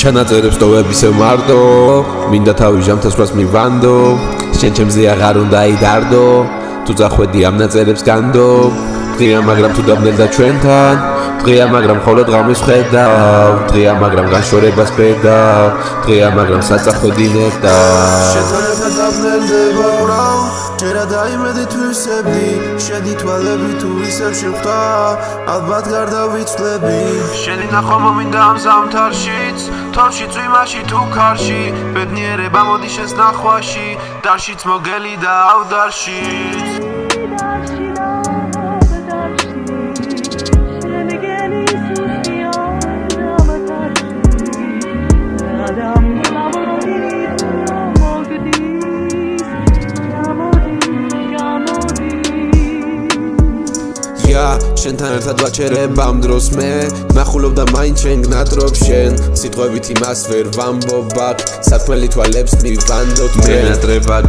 ჩანაწერებს ტოვებისე მარტო მინდა თავი ჟამთასვრას მივანდო შენ ჩემზე აღარ უნდა იდარდო თუ წახვედი ამ ნაწერებს განდო დღეა მაგრამ თუ დაბნელდა ჩვენთან დღეა მაგრამ მხოლოდ ღამის ვხედავ დღეა მაგრამ განშორებას ვფედავ დღეა მაგრამ საწახვედი ნეტა შენთან ერთად დაბნელდება ჯერა დაიმედი თვისებდი შედი თვალები თუ ისევ შეხვდა ალბათ გარდავიცვლები შენი ნახვა მომინდა ამ ზამთარშიც თორში წვიმაში თუ ქარში ბედნიერება მოდი შენს ნახვაში დარშიც მოგელი და ავდარშიც შენთან ერთად ვაჩერებ ამ დროს მე ნახულობ და მაინც შენ გნატრობ შენ სიტყვებით იმას ვერ ვამბობ აქ საქმელი თვალებს მივანდოთ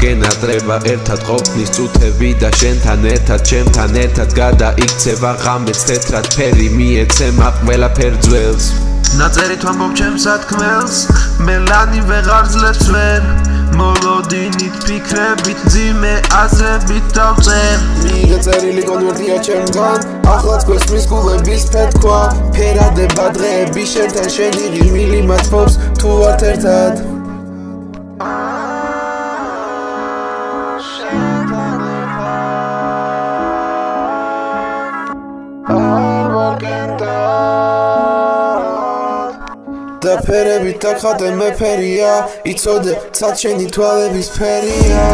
გენატრება ერთად ყოფნის წუთები და შენთან ერთად ჩემთან ერთად გადაიქცევა ღამეც თეთრად ფერი მიეცემა ყველაფერ ძველს ნაწერით ვამბობ ჩემს სათქმელს მელანი ვეღარ ძლებს ვერ მოლოდინით ფიქრებით ძიმე აზრებით დავწერ მიგეწერილი კონვერტია ჩემთან ახლაც გვესმის გულების ფეთქვა ფერადება დღეები შენთან შენი ღიმილი მათფობს თუ ვართ ერთად და ფერებით დახატე მე ფერია იცოდე ცად შენი თვალების ფერია